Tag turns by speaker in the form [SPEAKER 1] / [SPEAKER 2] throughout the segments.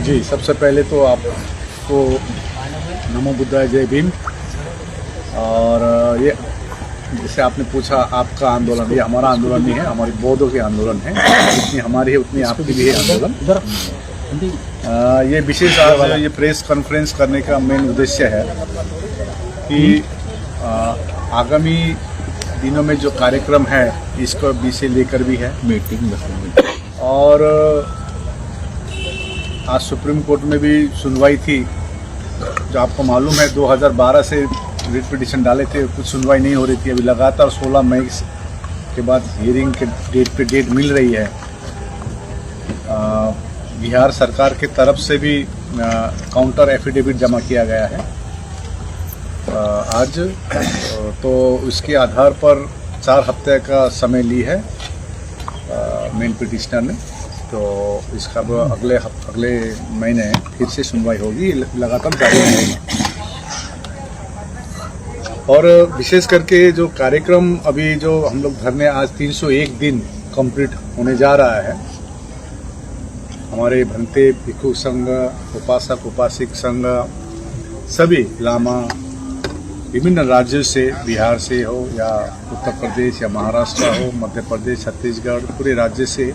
[SPEAKER 1] जी, सबसे पहले तो आपको नमो बुद्धाय, जय भीम। और ये जैसे आपने पूछा आपका आंदोलन, ये हमारा आंदोलन नहीं है, हमारी बौद्धों के आंदोलन है। जितनी हमारी है उतनी आपकी भी है आंदोलन। ये विशेष आज ये प्रेस कॉन्फ्रेंस करने का मेन उद्देश्य है कि आगामी दिनों में जो कार्यक्रम है इसको विषय लेकर भी है मीटिंग। और आज सुप्रीम कोर्ट में भी सुनवाई थी। जो आपको मालूम है 2012 से रिट पिटीशन डाले थे, कुछ सुनवाई नहीं हो रही थी। अभी लगातार 16 मई के बाद हियरिंग के डेट पे डेट मिल रही है। बिहार सरकार के तरफ से भी काउंटर एफिडेविट जमा किया गया है आज। तो उसके आधार पर 4 हफ्ते का समय ली है मेन पिटिशनर ने। तो इसका अगले महीने फिर से सुनवाई होगी, लगातार जारी रहेगी। और विशेष करके जो कार्यक्रम अभी जो हम लोग धरने आज 301 दिन कंप्लीट होने जा रहा है। हमारे भंते भिक्षु संघ, उपासक उपासिक संघ, सभी लामा विभिन्न राज्यों से, बिहार से हो या उत्तर प्रदेश या महाराष्ट्र हो, मध्य प्रदेश, छत्तीसगढ़, पूरे राज्य से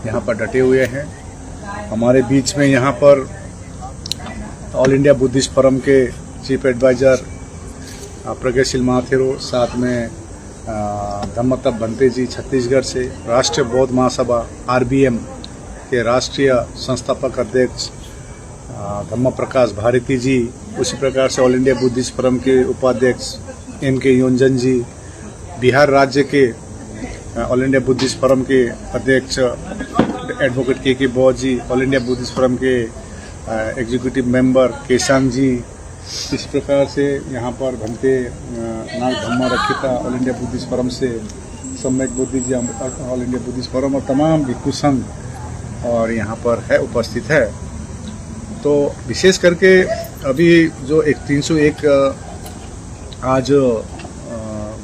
[SPEAKER 1] यहाँ पर डटे हुए हैं। हमारे बीच में यहाँ पर ऑल इंडिया बुद्धिस्ट फोरम के चीफ एडवाइजर प्रगतिशील महाथेरो, साथ में धम्मतप भंते जी छत्तीसगढ़ से, राष्ट्रीय बौद्ध महासभा RBM के राष्ट्रीय संस्थापक अध्यक्ष धम्म प्रकाश भारती जी, उसी प्रकार से ऑल इंडिया बुद्धिस्ट फोरम के उपाध्यक्ष NK योंजन जी, बिहार राज्य के ऑल इंडिया बुद्धिस्ट फोरम के अध्यक्ष एडवोकेट KK बौद्ध जी, ऑल इंडिया बुद्धिस्ट फोरम के एग्जीक्यूटिव मेंबर केशांग जी, इस प्रकार से यहाँ पर भंते नाग धम्मा रखिता ऑल इंडिया बुद्धिस्ट फोरम से, सम्यक बुद्धि जी ऑल इंडिया बुद्धिस्ट फोरम और तमाम भिक्षु संघ और यहाँ पर है उपस्थित है। तो विशेष करके अभी जो 301 आज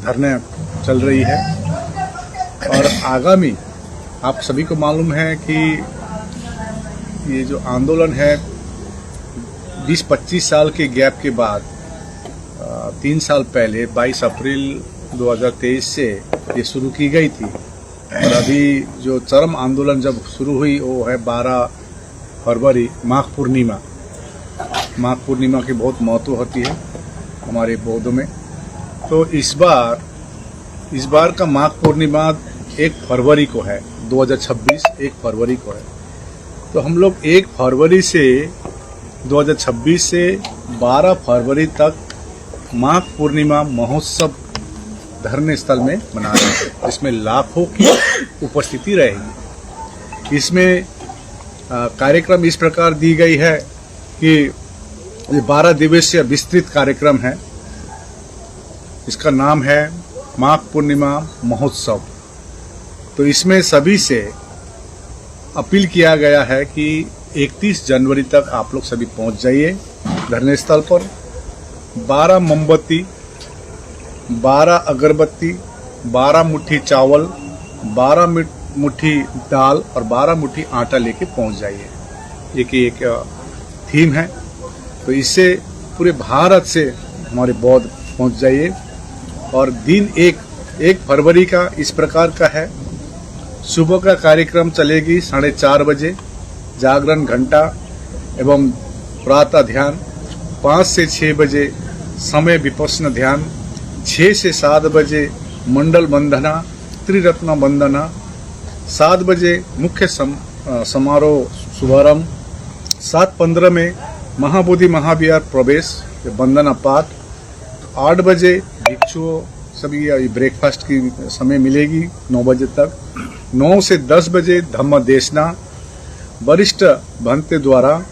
[SPEAKER 1] धरने चल रही है। और आगामी आप सभी को मालूम है कि ये जो आंदोलन है 20-25 साल के गैप के बाद 3 साल पहले 22 अप्रैल 2023 से ये शुरू की गई थी। और अभी जो चरम आंदोलन जब शुरू हुई वो है 12 फरवरी, माघ पूर्णिमा। माघ पूर्णिमा की बहुत महत्व होती है हमारे बौद्धों में। तो इस बार का माघ पूर्णिमा 1 फरवरी को है, 2026 1 फरवरी को है। तो हम लोग 1 फरवरी से 2026 से 12 फरवरी तक माघ पूर्णिमा महोत्सव धरने स्थल में मना रहे हैं। इसमें लाखों की उपस्थिति रहेगी। इसमें कार्यक्रम इस प्रकार दी गई है कि ये 12 दिवसीय विस्तृत कार्यक्रम है। इसका नाम है माघ पूर्णिमा महोत्सव। तो इसमें सभी से अपील किया गया है कि 31 जनवरी तक आप लोग सभी पहुंच जाइए धरने स्थल पर। 12 मोमबत्ती, 12 अगरबत्ती, 12 मुट्ठी चावल, 12 मुट्ठी दाल और 12 मुट्ठी आटा लेके पहुंच जाइए। एक थीम है। तो इससे पूरे भारत से हमारे बौद्ध पहुंच जाइए। और दिन 1 फरवरी का इस प्रकार का है। सुबह का कार्यक्रम चलेगी 4:30 बजे, जागरण घंटा एवं प्रातः ध्यान। 5 से 6 बजे समय विपश्यना ध्यान। 6 से 7 बजे मंडल वंदना, त्रिरत्न वंदना। 7 बजे मुख्य समारोह शुभारंभ। 7:15 में महाबोधि महाविहार प्रवेश वंदना पाठ। 8 बजे भिक्षुओं सभी ब्रेकफास्ट की समय मिलेगी 9 बजे तक। 9 से 10 बजे धम्म देशना वरिष्ठ भंते द्वारा।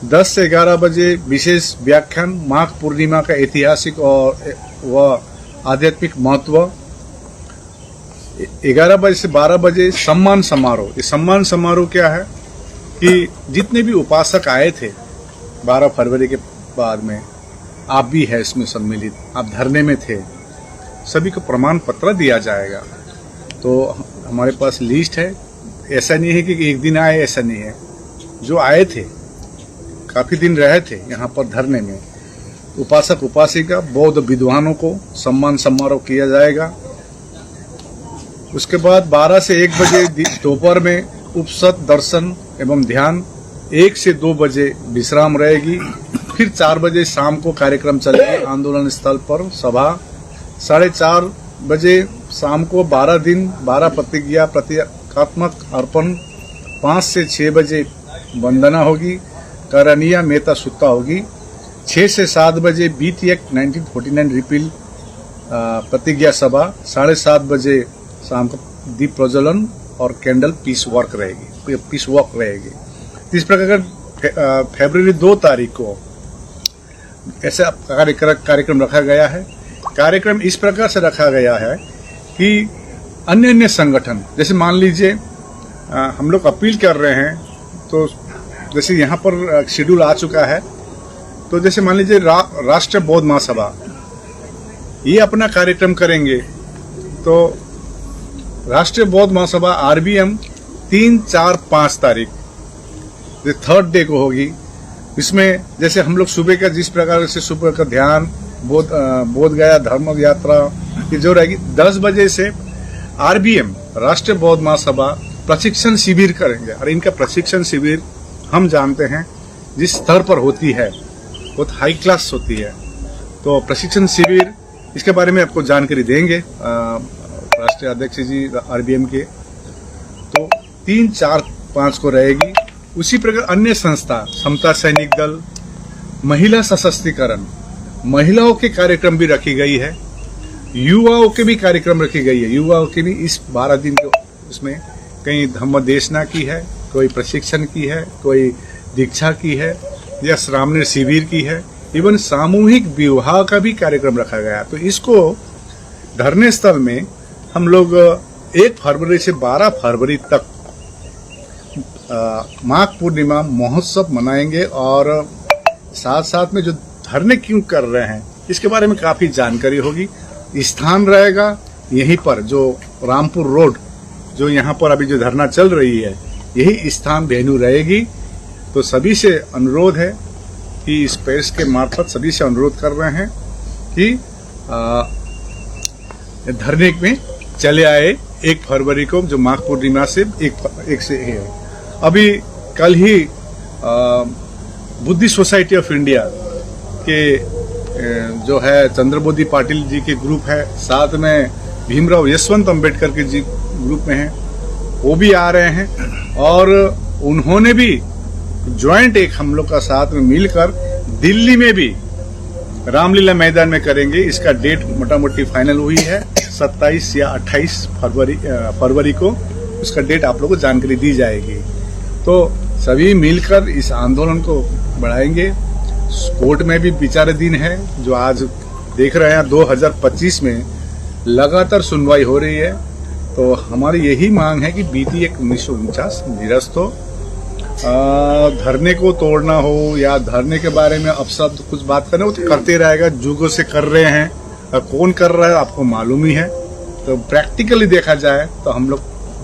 [SPEAKER 1] 10 से 11 बजे विशेष व्याख्यान माघ पूर्णिमा का ऐतिहासिक और व आध्यात्मिक महत्व। 11 बजे से 12 बजे सम्मान समारोह। ये सम्मान समारोह क्या है कि जितने भी उपासक आए थे 12 फरवरी के बाद में, आप भी है इसमें सम्मिलित, आप धरने में थे, सभी को प्रमाण पत्र दिया जाएगा। तो हमारे पास लिस्ट है। ऐसा नहीं है कि एक दिन आए, ऐसा नहीं है। जो आए थे, काफी दिन रहे थे यहाँ पर धरने में, उपासक उपासिका बौद्ध विद्वानों को सम्मान समारोह किया जाएगा। उसके बाद 12 से 1 बजे दोपहर में उपसत दर्शन एवं ध्यान, 1 से 2 बजे विश्राम रहेगी। फिर 4 बजे शाम को कार्यक्रम चलेगी आंदोलन स्थल पर सभा। 4:30 बजे शाम को 12 दिन 12 प्रतिज्ञा प्रतीकात्मक अर्पण। 5 से 6 बजे वंदना होगी, करनिया मेहता सुत्ता होगी। 6 से 7 बजे बीटी एक्ट 1949 रिपील प्रतिज्ञा सभा। 7:30 बजे शाम को दीप प्रज्वलन और कैंडल पीस वॉक रहेगी। इस प्रकार फरवरी 2 तारीख को ऐसा कार्यक्रम रखा गया है। कार्यक्रम इस प्रकार से रखा गया है कि अन्य संगठन, जैसे मान लीजिए हम लोग अपील कर रहे हैं, तो जैसे यहाँ पर शेड्यूल आ चुका है, तो जैसे मान लीजिए राष्ट्रीय बौद्ध महासभा ये अपना कार्यक्रम करेंगे, तो राष्ट्रीय बौद्ध महासभा आरबीएम 3, 4, 5 तारीख जो 3rd डे को होगी। इसमें जैसे हम लोग सुबह का जिस प्रकार से सुबह का ध्यान, बोध गया धर्म यात्रा ये जो रहेगी, 10 बजे से आरबीएम राष्ट्रीय बौद्ध महासभा प्रशिक्षण शिविर करेंगे। और इनका प्रशिक्षण शिविर हम जानते हैं जिस स्तर पर होती है बहुत हाई क्लास होती है। तो प्रशिक्षण शिविर इसके बारे में आपको जानकारी देंगे राष्ट्रीय अध्यक्ष जी आरबीएम के। तो 3, 4, 5 को रहेगी। उसी प्रकार अन्य संस्था, समता सैनिक दल, महिला सशक्तिकरण, महिलाओं के कार्यक्रम भी रखी गई है। युवाओं के भी कार्यक्रम रखी गई है। युवाओं के भी इस 12 दिन के उसमें कहीं धम्म देशना की है, कोई प्रशिक्षण की है, कोई दीक्षा की है, या श्रामणी शिविर की है। इवन सामूहिक विवाह का भी कार्यक्रम रखा गया। तो इसको धरने स्थल में हम लोग 1 फरवरी से 12 फरवरी तक माघ पूर्णिमा महोत्सव मनाएंगे। और साथ साथ में जो धरने क्यों कर रहे हैं इसके बारे में काफी जानकारी होगी। स्थान रहेगा यहीं पर, जो रामपुर रोड, जो यहाँ पर अभी जो धरना चल रही है, यही स्थान वेन्यू रहेगी। तो सभी से अनुरोध है कि इस प्रेस के मार्फत सभी से अनुरोध कर रहे हैं कि धरने में चले आए 1 फरवरी को, जो माघ पूर्णिमा से एक से है। अभी कल ही बुद्धिस्ट सोसाइटी ऑफ इंडिया के जो है चंद्रबोधी पाटिल जी के ग्रुप है, साथ में भीमराव यशवंत अंबेडकर के जी ग्रुप में है, वो भी आ रहे हैं। और उन्होंने भी ज्वाइंट एक हम लोग का साथ में मिलकर दिल्ली में भी रामलीला मैदान में करेंगे। इसका डेट मोटा मोटी फाइनल हुई है 27 या 28 फरवरी को। उसका डेट आप लोगों को जानकारी दी जाएगी। तो सभी मिलकर इस आंदोलन को बढ़ाएंगे। कोर्ट में भी विचार दिन है, जो आज देख रहे हैं 2025 में लगातार सुनवाई हो रही है। तो हमारी यही मांग है कि बीती एक 1949 निरस्त हो। धरने को तोड़ना हो या धरने के बारे में अपशब्द कुछ बात करना हो तो करते रहेगा, जुगों से कर रहे हैं। कौन कर रहा है आपको मालूम ही है। तो प्रैक्टिकली देखा जाए तो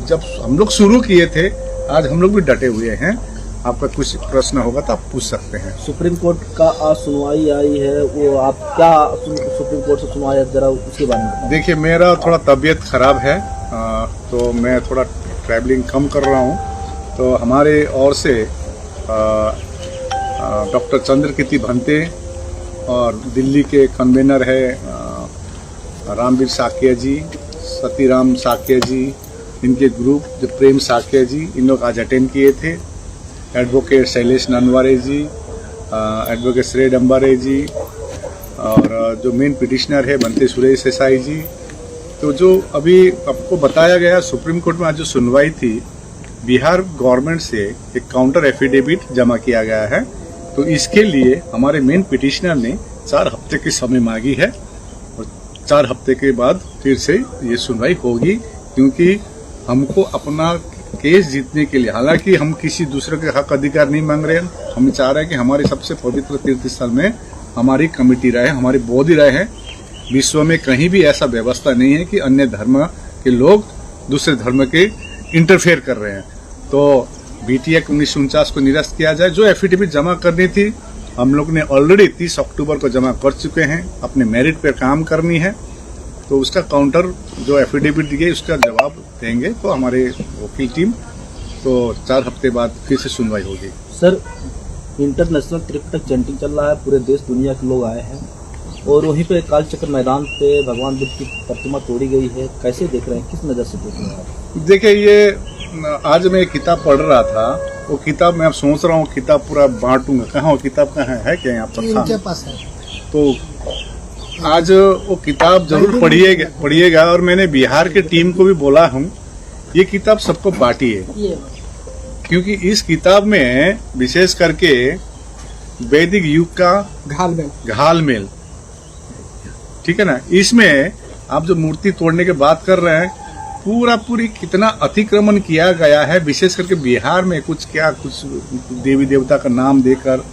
[SPEAKER 1] जब हम लोग शुरू किए थे, आज हम लोग भी डटे हुए हैं। आपका कुछ प्रश्न होगा तो आप पूछ सकते हैं।
[SPEAKER 2] सुप्रीम कोर्ट का आज सुनवाई आई है, वो आप क्या सुप्रीम कोर्ट से सुनवाई है, जरा उसके बारे में।
[SPEAKER 1] देखिए, मेरा थोड़ा तबीयत खराब है, तो मैं थोड़ा ट्रैवलिंग कम कर रहा हूँ। तो हमारे ओर से डॉक्टर चंद्रकीर्ति भंते और दिल्ली के कन्वेनर है रामवीर साकिया जी, सतीराम साकिया जी, इनके ग्रुप जो प्रेम साकिया जी, इन लोग आज अटेंड किए थे। एडवोकेट शैलेश ननवारे जी, एडवोकेट श्रेय अंबारे जी, और जो मेन पिटिशनर है बनते सुरेश देसाई जी। तो जो अभी आपको बताया गया, सुप्रीम कोर्ट में आज जो सुनवाई थी, बिहार गवर्नमेंट से एक काउंटर एफिडेविट जमा किया गया है। तो इसके लिए हमारे मेन पिटिशनर ने 4 हफ्ते की समय मांगी है, और 4 हफ्ते के बाद फिर से ये सुनवाई होगी। क्योंकि हमको अपना केस जीतने के लिए, हालांकि हम किसी दूसरे के हक अधिकार नहीं मांग रहे, हम चाह रहे हैं कि हमारे सबसे पवित्र तीर्थ स्थल में हमारी कमेटी रहे, हमारे बौद्ध रहे। विश्व में कहीं भी ऐसा व्यवस्था नहीं है कि अन्य धर्म के लोग दूसरे धर्म के इंटरफेयर कर रहे हैं। तो BT एक्ट 1949 को निरस्त किया जाए। जो एफिडेविट जमा करनी थी हम लोग ने ऑलरेडी 30 अक्टूबर को जमा कर चुके हैं। अपने मेरिट पर काम करनी है तो उसका काउंटर जो एफिडेविट दी गई उसका जवाब देंगे तो हमारे वकील टीम तो 4 हफ्ते बाद फिर से सुनवाई होगी।
[SPEAKER 2] सर, इंटरनेशनल त्रिपिटक चैंटिंग चल रहा है, पूरे देश दुनिया के लोग आए हैं और वहीं पे कालचक्र मैदान पे भगवान बुद्ध की प्रतिमा तोड़ी गई है, कैसे देख रहे हैं, किस नज़र से देख रहे हैं आप?
[SPEAKER 1] देखिए, ये आज मैं एक किताब पढ़ रहा था, वो किताब मैं अब सोच रहा हूँ किताब पूरा बांटूंगा। कहाँ वो किताब कहाँ है क्या यहाँ पर?
[SPEAKER 3] इनके पास है।
[SPEAKER 1] तो आज वो किताब जरूर पढ़िएगा और मैंने बिहार के टीम को भी बोला हूँ ये किताब सबको बांटिए, क्योंकि इस किताब में विशेष करके वैदिक युग का घालमेल, ठीक है ना, इसमें आप जो मूर्ति तोड़ने की बात कर रहे हैं पूरी कितना अतिक्रमण किया गया है, विशेष करके बिहार में कुछ देवी देवता का नाम देकर।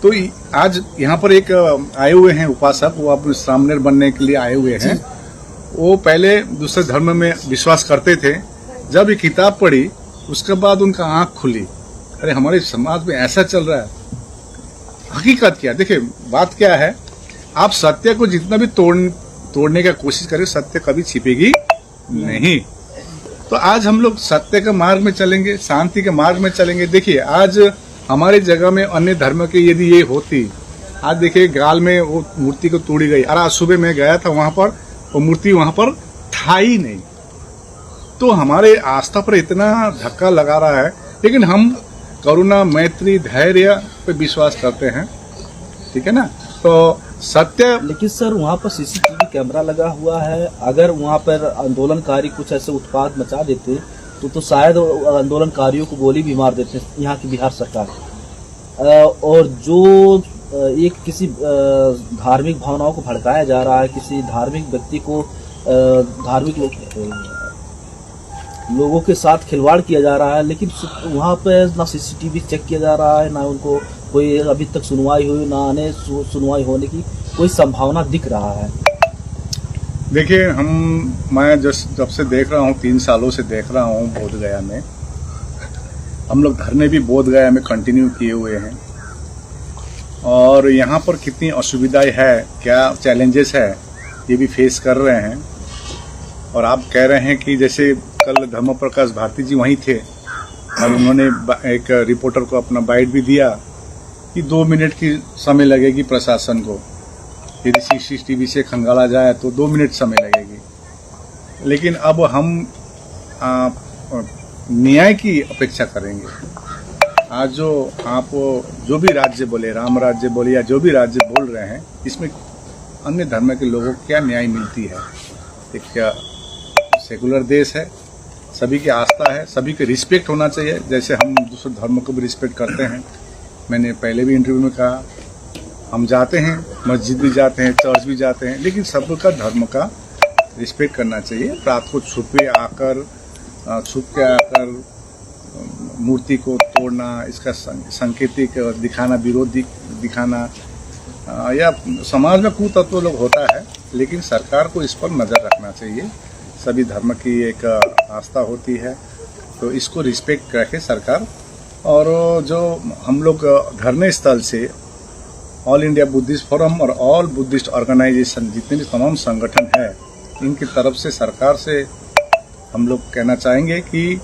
[SPEAKER 1] तो आज यहाँ पर एक आए हुए हैं उपासक, वो अपने सामने बनने के लिए आए हुए हैं। वो पहले दूसरे धर्म में विश्वास करते थे, जब ये किताब पढ़ी उसके बाद उनका आंख खुली, अरे हमारे समाज में ऐसा चल रहा है। हकीकत क्या, देखिए बात क्या है, आप सत्य को जितना भी तोड़ने का कोशिश करें सत्य कभी छिपेगी नहीं। तो आज हम लोग सत्य के मार्ग में चलेंगे, शांति के मार्ग में चलेंगे। देखिए आज हमारे जगह में अन्य धर्म के यदि ये होती, आज देखिए गाल में वो मूर्ति को तोड़ी गई, अरे आज सुबह मैं गया था वहां पर, वो मूर्ति वहां पर था ही नहीं। तो हमारे आस्था पर इतना धक्का लगा रहा है, लेकिन हम करुणा, मैत्री, धैर्य पे विश्वास करते हैं, ठीक है ना। तो सत्य,
[SPEAKER 2] लेकिन सर वहाँ पर CCTV कैमरा लगा हुआ है, अगर वहाँ पर आंदोलनकारी कुछ ऐसे उत्पाद मचा देते तो शायद आंदोलनकारियों को गोली भी मार देते यहाँ की बिहार सरकार। और जो एक किसी धार्मिक भावनाओं को भड़काया जा रहा है, किसी धार्मिक व्यक्ति को धार्मिक लोगों के साथ खिलवाड़ किया जा रहा है, लेकिन वहाँ पे ना CCTV चेक किया जा रहा है, ना उनको कोई अभी तक सुनवाई हुई, ना आने सुनवाई होने की कोई संभावना दिख रहा है।
[SPEAKER 1] देखिए मैं जब से देख रहा हूँ, 3 सालों से देख रहा हूँ बोधगया में, हम लोग धरने भी बोधगया में कंटिन्यू किए हुए हैं और यहाँ पर कितनी असुविधाएं है, क्या चैलेंजेस है, ये भी फेस कर रहे हैं। और आप कह रहे हैं कि जैसे कल धर्म प्रकाश भारती जी वहीं थे और उन्होंने एक रिपोर्टर को अपना बाइट भी दिया कि 2 मिनट की समय लगेगी प्रशासन को, यदि CCTV से खंगाला जाए तो 2 मिनट समय लगेगी। लेकिन अब हम न्याय की अपेक्षा करेंगे। आज जो आप जो भी राज्य बोले, राम राज्य बोले या जो भी राज्य बोल रहे हैं, इसमें अन्य धर्म के लोगों को क्या न्याय मिलती है? एक सेकुलर देश है, सभी की आस्था है, सभी के रिस्पेक्ट होना चाहिए, जैसे हम दूसरे धर्म को भी रिस्पेक्ट करते हैं। मैंने पहले भी इंटरव्यू में कहा, हम जाते हैं, मस्जिद भी जाते हैं, चर्च भी जाते हैं, लेकिन सबका धर्म का रिस्पेक्ट करना चाहिए। रात को छुप के आकर मूर्ति को तोड़ना, इसका संकेतिक दिखाना, विरोध दिखाना, या समाज में कुतत्व लोग होता है, लेकिन सरकार को इस पर नज़र रखना चाहिए। सभी धर्म की एक आस्था होती है, तो इसको रिस्पेक्ट रखे सरकार। और जो हम लोग धरने स्थल से ऑल इंडिया बुद्धिस्ट फोरम और ऑल बुद्धिस्ट ऑर्गेनाइजेशन, जितने भी तमाम संगठन है, इनकी तरफ से सरकार से हम लोग कहना चाहेंगे कि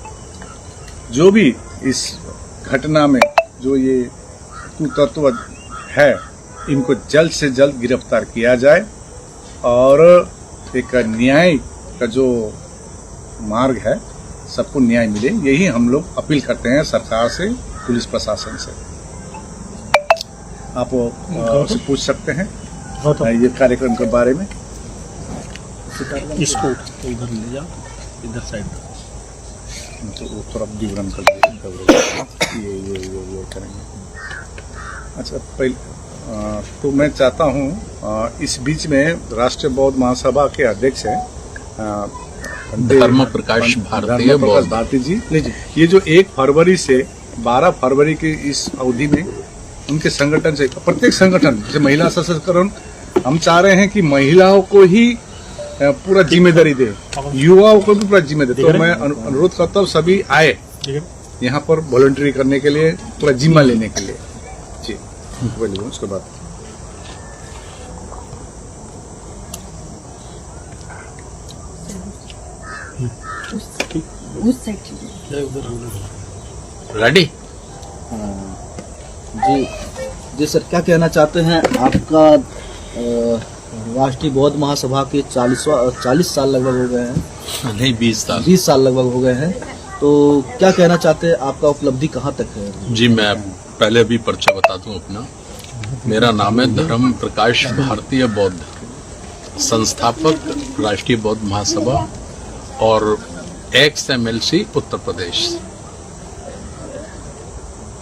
[SPEAKER 1] जो भी इस घटना में जो ये कुतत्व है, इनको जल्द से जल्द गिरफ्तार किया जाए और एक न्याय का जो मार्ग है सबको न्याय मिले, यही हम लोग अपील करते हैं सरकार से, पुलिस प्रशासन से। आप उससे पूछ सकते हैं ये कार्यक्रम के बारे में।
[SPEAKER 3] इसको इधर ले जाओ, इधर साइड
[SPEAKER 1] तो वो थोड़ा विवरण कर दीजिए, ये करेंगे। अच्छा, पहले तो मैं चाहता हूँ इस बीच में राष्ट्रीय बौद्ध महासभा के अध्यक्ष हैं
[SPEAKER 3] धर्म प्रकाश
[SPEAKER 1] भारती जी, ये जो 1 फरवरी से 12 फरवरी की इस अवधि में उनके संगठन से, प्रत्येक संगठन जैसे महिला सशक्तिकरण, हम चाह रहे हैं कि महिलाओं को ही पूरा जिम्मेदारी दे, युवाओं को भी पूरा जिम्मेदारी। तो मैं अनुरोध करता हूँ सभी आए यहाँ पर वॉलंटरी करने के लिए, थोड़ा जिम्मा लेने के लिए। जी बोलिए उसके बाद।
[SPEAKER 3] रेडी?
[SPEAKER 2] जी जी सर, क्या कहना चाहते हैं? आपका राष्ट्रीय बौद्ध महासभा के 40 साल लगभग हो गए हैं।
[SPEAKER 3] नहीं, 20 साल।
[SPEAKER 2] 20 साल लगभग हो गए हैं, तो क्या कहना चाहते हैं? आपका उपलब्धि कहाँ तक है?
[SPEAKER 3] जी, मैं पहले अभी परिचय बता दूं अपना। मेरा नाम है धर्म प्रकाश भारतीय बौद्ध, संस्थापक राष्ट्रीय बौद्ध महासभा और एक्स MLC उत्तर प्रदेश।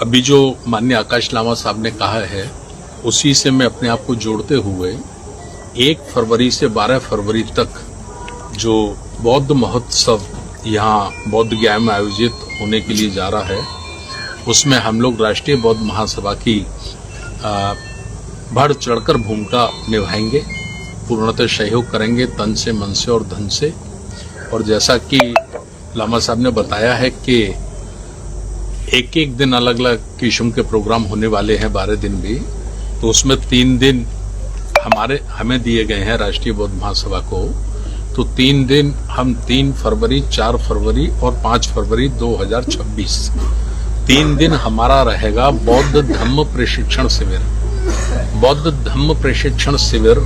[SPEAKER 3] अभी जो माननीय आकाश लामा साहब ने कहा है उसी से मैं अपने आप को जोड़ते हुए 1 फरवरी से 12 फरवरी तक जो बौद्ध महोत्सव यहाँ बोध गया में आयोजित होने के लिए जा रहा है, उसमें हम लोग राष्ट्रीय बौद्ध महासभा की बढ़ चढ़कर भूमिका निभाएंगे, पूर्णतः सहयोग करेंगे तन से, मन से और धन से। और जैसा कि लामा साहब ने बताया है कि एक एक दिन अलग अलग किस्म के प्रोग्राम होने वाले हैं, 12 दिन भी, तो उसमें 3 दिन हमें दिए गए हैं राष्ट्रीय बौद्ध महासभा को। तो 3 दिन हम 3 फरवरी, 4 फरवरी और 5 फरवरी 2026 3 दिन हमारा रहेगा बौद्ध धम्म प्रशिक्षण शिविर। बौद्ध धम्म प्रशिक्षण शिविर,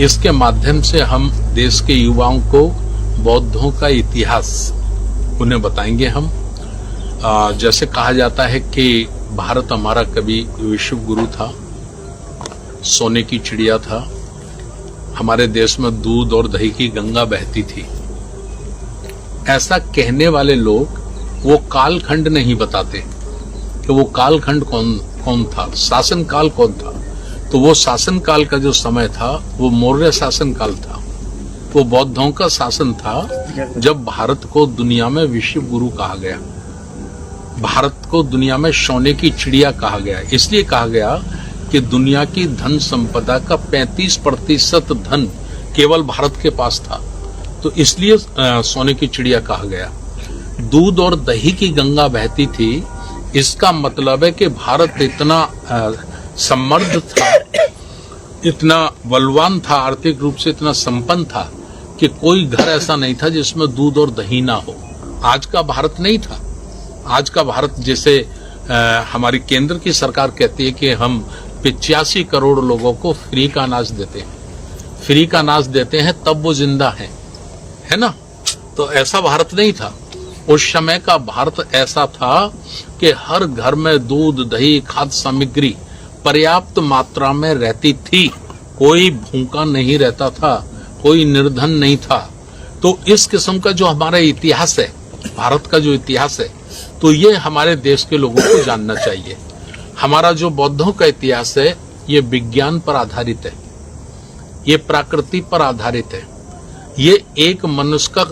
[SPEAKER 3] इसके माध्यम से हम देश के युवाओं को बौद्धों का इतिहास उन्हें बताएंगे। हम जैसे कहा जाता है कि भारत हमारा कभी विश्व गुरु था, सोने की चिड़िया था, हमारे देश में दूध और दही की गंगा बहती थी। ऐसा कहने वाले लोग वो कालखंड नहीं बताते कि वो कालखंड कौन था, शासन काल कौन था। तो वो शासन काल का जो समय था वो मौर्य शासन काल था, वो बौद्धों का शासन था। जब भारत को दुनिया में विश्व गुरु कहा गया, भारत को दुनिया में सोने की चिड़िया कहा गया, इसलिए कहा गया कि दुनिया की धन संपदा का 35% धन केवल भारत के पास था, तो इसलिए सोने की चिड़िया कहा गया। दूध और दही की गंगा बहती थी, इसका मतलब है कि भारत इतना समृद्ध था, इतना बलवान था, आर्थिक रूप से इतना संपन्न था कि कोई घर ऐसा नहीं था जिसमें दूध और दही ना हो। आज का भारत नहीं था। आज का भारत जैसे हमारी केंद्र की सरकार कहती है कि हम 85 करोड़ लोगों को फ्री का अनाज देते हैं, फ्री का अनाज देते हैं तब वो जिंदा है ना। तो ऐसा भारत नहीं था। उस समय का भारत ऐसा था कि हर घर में दूध, दही, खाद्य सामग्री पर्याप्त मात्रा में रहती थी, कोई भूखा नहीं रहता था, कोई निर्धन नहीं था। तो इस किस्म का जो हमारा इतिहास है, भारत का जो इतिहास है, तो ये हमारे देश के लोगों को जानना चाहिए। हमारा जो बौद्धों का इतिहास है ये विज्ञान पर आधारित है, ये प्रकृति पर आधारित है, ये एक मनुष्य का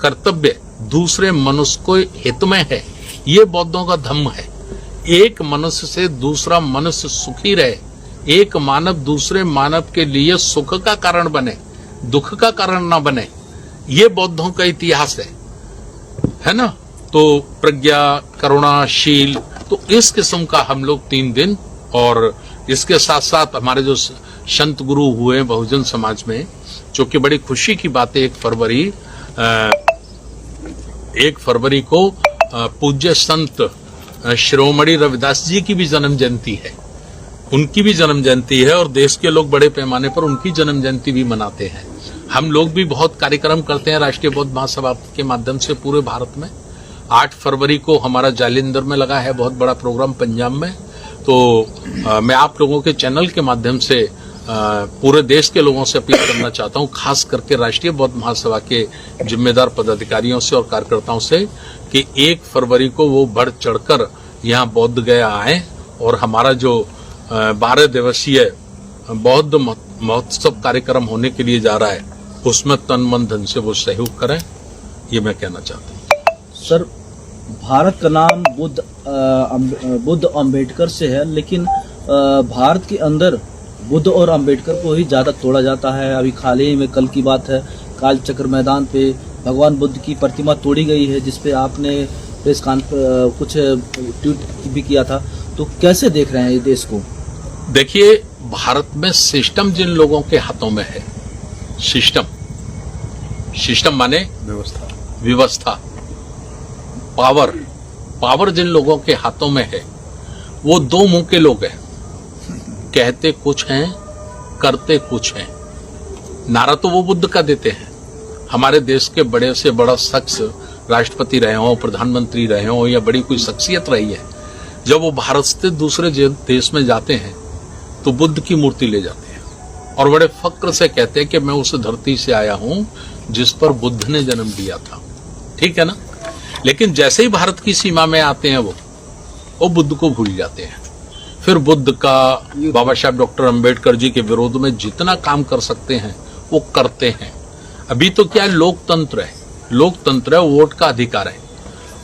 [SPEAKER 3] कर्तव्य दूसरे मनुष्य को हित में है, ये बौद्धों का धम्म है। एक मनुष्य से दूसरा मनुष्य सुखी रहे, एक मानव दूसरे मानव के लिए सुख का कारण बने, दुख का कारण ना बने, ये बौद्धों का इतिहास है ना। तो प्रज्ञा, करुणा, शील, तो इस किस्म का हम लोग 3 दिन, और इसके साथ साथ हमारे जो संत गुरु हुए बहुजन समाज में, जो कि बड़ी खुशी की बात है, 1 फरवरी को पूज्य संत शिरोमणि रविदास जी की भी जन्म जयंती है, उनकी भी जन्म जयंती है, और देश के लोग बड़े पैमाने पर उनकी जन्म जयंती भी मनाते हैं। हम लोग भी बहुत कार्यक्रम करते हैं राष्ट्रीय बौद्ध महासभा के माध्यम से पूरे भारत में। 8 फरवरी को हमारा जालिंधर में लगा है बहुत बड़ा प्रोग्राम पंजाब में। तो मैं आप लोगों के चैनल के माध्यम से पूरे देश के लोगों से अपील करना चाहता हूं, खास करके राष्ट्रीय बौद्ध महासभा के जिम्मेदार पदाधिकारियों से और कार्यकर्ताओं से, कि 1 फरवरी को वो बढ़ चढ़कर यहाँ बौद्ध गया आए और हमारा जो 12 दिवसीय बौद्ध महोत्सव कार्यक्रम होने के लिए जा रहा है उसमें तन मन धन से वो सहयोग करें, ये मैं कहना चाहता हूँ।
[SPEAKER 2] सर, भारत का नाम बुद्ध अम्बेडकर से है, लेकिन भारत के अंदर बुद्ध और अम्बेडकर को ही ज्यादा तोड़ा जाता है। अभी हाल ही में कल की बात है, काल चक्र मैदान पे भगवान बुद्ध की प्रतिमा तोड़ी गई है, जिसपे आपने कुछ ट्वीट भी किया था, तो कैसे देख रहे हैं ये देश को?
[SPEAKER 3] देखिए, भारत में सिस्टम जिन लोगों के हाथों में है, सिस्टम माने व्यवस्था, पावर जिन लोगों के हाथों में है, वो दो मुंह के लोग हैं। कहते कुछ हैं, करते कुछ हैं। नारा तो वो बुद्ध का देते हैं। हमारे देश के बड़े से बड़ा शख्स राष्ट्रपति रहे हो, प्रधानमंत्री रहे हो, या बड़ी कोई शख्सियत रही है, जब वो भारत से दूसरे देश में जाते हैं तो बुद्ध की मूर्ति ले जाते हैं और बड़े फक्र से कहते हैं कि मैं उस धरती से आया हूं जिस पर बुद्ध ने जन्म लिया था। ठीक है ना? लेकिन जैसे ही भारत की सीमा में आते हैं वो बुद्ध को भूल जाते हैं। फिर बुद्ध का, बाबा साहब डॉक्टर अंबेडकर जी के विरोध में जितना काम कर सकते हैं वो करते हैं। अभी तो क्या है, लोकतंत्र है, वोट का अधिकार है,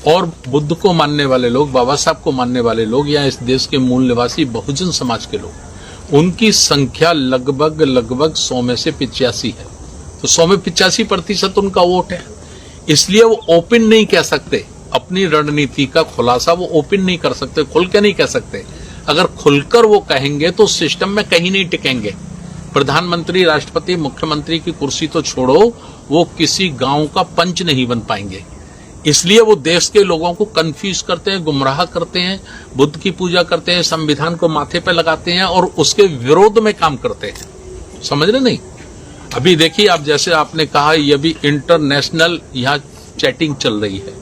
[SPEAKER 3] और बुद्ध को मानने वाले लोग, बाबा साहब को मानने वाले लोग, या इस देश के मूल निवासी बहुजन समाज के लोग, उनकी संख्या लगभग 100 में से 85 है। तो 100 में 85% उनका वोट है। इसलिए वो ओपन नहीं कह सकते, अपनी रणनीति का खुलासा वो ओपन नहीं कर सकते, खुल के नहीं कह सकते। अगर खुलकर वो कहेंगे तो सिस्टम में कहीं नहीं टिकेंगे। प्रधानमंत्री, राष्ट्रपति, मुख्यमंत्री की कुर्सी तो छोड़ो, वो किसी गांव का पंच नहीं बन पाएंगे। इसलिए वो देश के लोगों को कंफ्यूज करते हैं, गुमराह करते हैं, बुद्ध की पूजा करते हैं, संविधान को माथे पे लगाते हैं और उसके विरोध में काम करते हैं। समझ रहे नहीं? अभी देखिए, आप जैसे आपने कहा, ये भी इंटरनेशनल यहाँ चैटिंग चल रही है।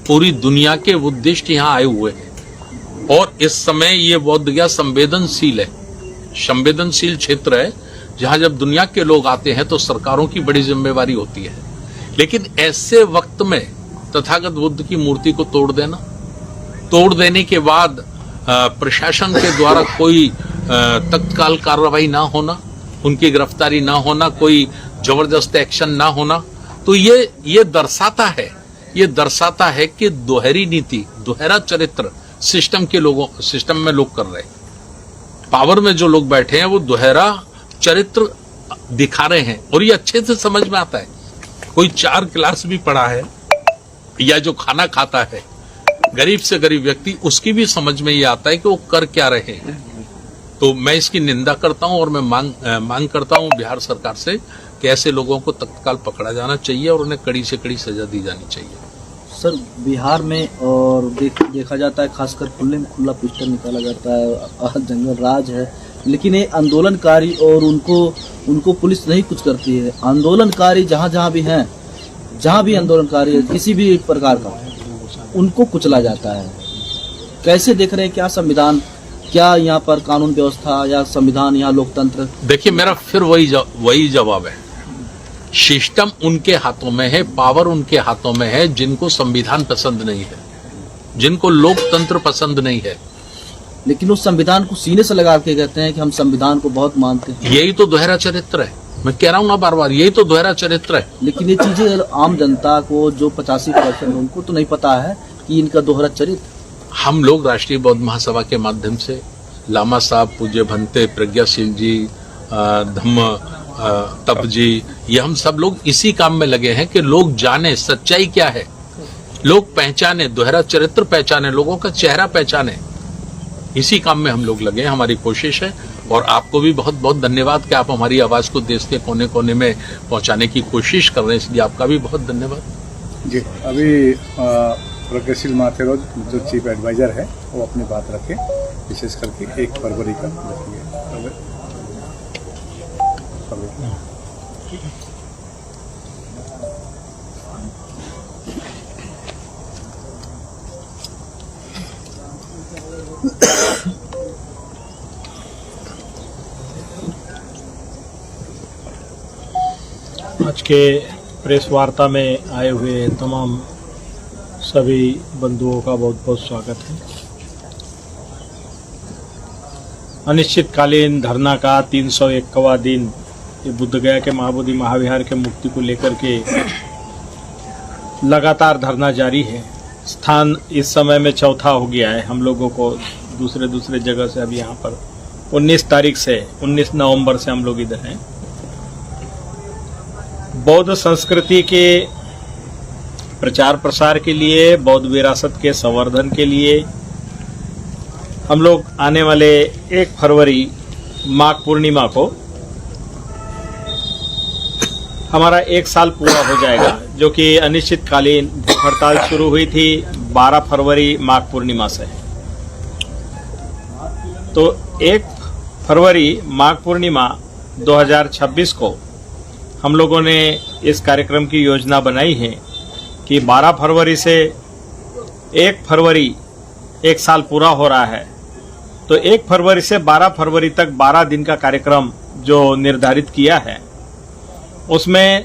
[SPEAKER 3] पूरी दुनिया के बुद्धिस्ट यहाँ आए हुए हैं और इस समय ये बोध गया संवेदनशील है, संवेदनशील क्षेत्र है, जहां जब दुनिया के लोग आते हैं तो सरकारों की बड़ी जिम्मेवारी होती है। लेकिन ऐसे वक्त में तथागत बुद्ध की मूर्ति को तोड़ देने के बाद प्रशासन के द्वारा कोई तत्काल कार्रवाई ना होना, उनकी गिरफ्तारी ना होना, कोई जबरदस्त एक्शन ना होना, तो ये दर्शाता है कि दोहरी नीति, दोहरा चरित्र सिस्टम में लोग कर रहे हैं। पावर में जो लोग बैठे हैं वो दोहरा चरित्र दिखा रहे हैं और ये अच्छे से समझ में आता है। कोई 4 क्लास भी पढ़ा है या जो खाना खाता है, गरीब से गरीब व्यक्ति, उसकी भी समझ में ये आता है कि वो कर क्या रहे हैं। तो मैं इसकी निंदा करता हूं और मैं मांग करता हूं बिहार सरकार से कि ऐसे लोगों को तत्काल पकड़ा जाना चाहिए और उन्हें कड़ी से कड़ी सजा दी जानी चाहिए।
[SPEAKER 2] सर, बिहार में और देखा जाता है, खासकर खुले में खुला पिस्टल निकाला जाता है, जंगल राज है, लेकिन ये आंदोलनकारी और उनको पुलिस नहीं कुछ करती है। आंदोलनकारी जहाँ भी हैं, जहाँ भी आंदोलनकारी है किसी भी प्रकार का, उनको कुचला जाता है। कैसे देख रहे हैं? क्या संविधान, क्या यहाँ पर कानून व्यवस्था या संविधान, यहाँ लोकतंत्र? देखिए,
[SPEAKER 3] मेरा फिर वही जवाब है। सिस्टम उनके हाथों में है, पावर उनके हाथों में है, जिनको संविधान पसंद नहीं है, जिनको लोकतंत्र पसंद नहीं है।
[SPEAKER 2] लेकिन उस संविधान को सीने से लगा के कहते हैं कि हम संविधान को बहुत मानते हैं।
[SPEAKER 3] यही तो दोहरा चरित्र है, मैं कह रहा हूं ना बार-बार, यही तो दोहरा चरित्र है।
[SPEAKER 2] लेकिन ये चीजें आम जनता को, जो 85% उनको तो नहीं पता है कि इनका दोहरा चरित्र।
[SPEAKER 3] हम लोग राष्ट्रीय बौद्ध महासभा के माध्यम से लामा साहब, पूज्य भंते प्रज्ञाशील जी, धम्म तप जी, ये हम सब लोग इसी काम में लगे हैं कि लोग जाने सच्चाई क्या है, लोग पहचाने, दोहरा चरित्र पहचाने, लोगों का चेहरा पहचाने। इसी काम में हम लोग लगे हैं, हमारी कोशिश है। और आपको भी बहुत बहुत धन्यवाद कि आप हमारी आवाज को देश के कोने कोने में पहुंचाने की कोशिश कर रहे हैं, इसलिए आपका भी बहुत धन्यवाद।
[SPEAKER 1] जी, अभी प्रज्ञाशील माथेरो जो चीफ एडवाइजर है वो अपनी बात रखें, विशेष करके 1 फरवरी का
[SPEAKER 4] आज के प्रेस वार्ता में आए हुए तमाम सभी बंधुओं का बहुत बहुत स्वागत है। अनिश्चितकालीन धरना का 301वां दिन ये बुद्ध गया के महाबोधि महाविहार के मुक्ति को लेकर के लगातार धरना जारी है। स्थान इस समय में चौथा हो गया है। हम लोगों को दूसरे जगह से अभी यहाँ पर 19 नवंबर से हम लोग इधर हैं। बौद्ध संस्कृति के प्रचार प्रसार के लिए, बौद्ध विरासत के संवर्धन के लिए हम लोग आने वाले 1 फरवरी माघ पूर्णिमा को हमारा 1 साल पूरा हो जाएगा, जो कि अनिश्चितकालीन भूख हड़ताल शुरू हुई थी 12 फरवरी माघ पूर्णिमा से। तो 1 फरवरी माघ पूर्णिमा 2026 को हम लोगों ने इस कार्यक्रम की योजना बनाई है कि 12 फरवरी से 1 फरवरी 1 साल पूरा हो रहा है, तो 1 फरवरी से 12 फरवरी तक 12 दिन का कार्यक्रम जो निर्धारित किया है, उसमें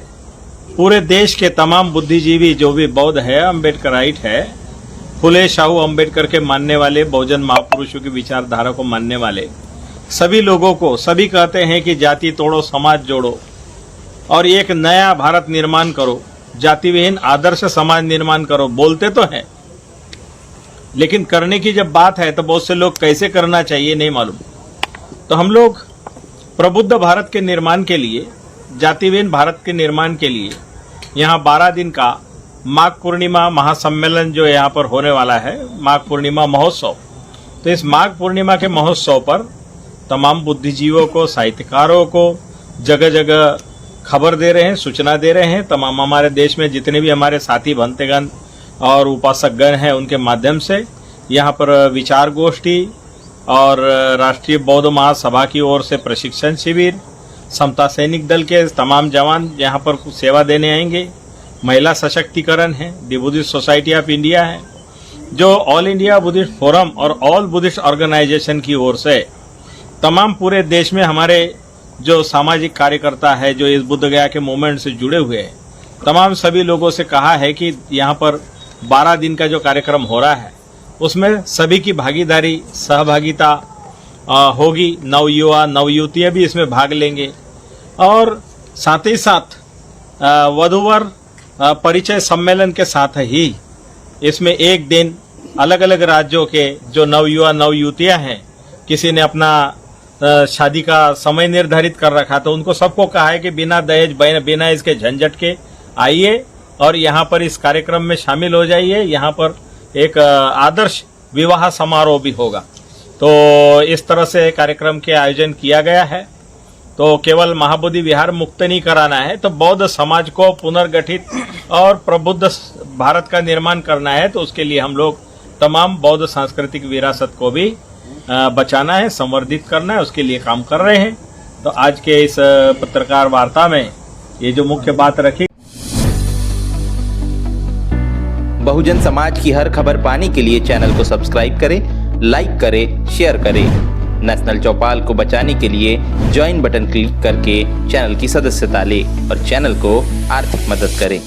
[SPEAKER 4] पूरे देश के तमाम बुद्धिजीवी जो भी बौद्ध है, अम्बेडकराइट है, फुले शाहू अम्बेडकर के मानने वाले, बहुजन महापुरुषों की विचारधारा को मानने वाले सभी लोगों को, सभी कहते हैं कि जाति तोड़ो समाज जोड़ो और एक नया भारत निर्माण करो, जाति विहीन आदर्श समाज निर्माण करो। बोलते तो हैं, लेकिन करने की जब बात है तो बहुत से लोग कैसे करना चाहिए नहीं मालूम। तो हम लोग प्रबुद्ध भारत के निर्माण के लिए, जातिविहीन भारत के निर्माण के लिए यहाँ 12 दिन का माघ पूर्णिमा महासम्मेलन जो यहाँ पर होने वाला है, माघ पूर्णिमा महोत्सव। तो इस माघ पूर्णिमा के महोत्सव पर तमाम बुद्धिजीवों को, साहित्यकारों को जगह जगह खबर दे रहे हैं, सूचना दे रहे हैं। तमाम हमारे देश में जितने भी हमारे साथी भंतेगण और उपासकगण हैं, उनके माध्यम से यहाँ पर विचार गोष्ठी और राष्ट्रीय बौद्ध महासभा की ओर से प्रशिक्षण शिविर, समता सैनिक दल के तमाम जवान यहाँ पर सेवा देने आएंगे, महिला सशक्तिकरण है, दी बुद्धिस्ट सोसाइटी ऑफ इंडिया है, जो ऑल इंडिया बुद्धिस्ट फोरम और ऑल बुद्धिस्ट ऑर्गेनाइजेशन की ओर से तमाम पूरे देश में हमारे जो सामाजिक कार्यकर्ता है, जो इस बुद्ध गया के मूवमेंट से जुड़े हुए हैं, तमाम सभी लोगों से कहा है कि यहाँ पर 12 दिन का जो कार्यक्रम हो रहा है उसमें सभी की भागीदारी, सहभागिता होगी। नवयुवा नवयुवतियाँ भी इसमें भाग लेंगे और साथ ही साथ वधूवर परिचय सम्मेलन के साथ ही इसमें एक दिन अलग अलग राज्यों के जो नवयुवा नवयुवतियाँ हैं, किसी ने अपना शादी का समय निर्धारित कर रखा, तो उनको सबको कहा है कि बिना दहेज बिना इसके झंझट के आइए और यहाँ पर इस कार्यक्रम में शामिल हो जाइए। यहाँ पर एक आदर्श विवाह समारोह भी होगा। तो इस तरह से कार्यक्रम के आयोजन किया गया है। तो केवल महाबोधि विहार मुक्त नहीं कराना है, तो बौद्ध समाज को पुनर्गठित और प्रबुद्ध भारत का निर्माण करना है। तो उसके लिए हम लोग तमाम बौद्ध सांस्कृतिक विरासत को भी बचाना है, संवर्धित करना है, उसके लिए काम कर रहे हैं। तो आज के इस पत्रकार वार्ता में ये जो मुख्य बात रखी,
[SPEAKER 5] बहुजन समाज की हर खबर पाने के लिए चैनल को सब्सक्राइब करें, लाइक करें, शेयर करें। नेशनल चौपाल को बचाने के लिए ज्वाइन बटन क्लिक करके चैनल की सदस्यता लें और चैनल को आर्थिक मदद करें।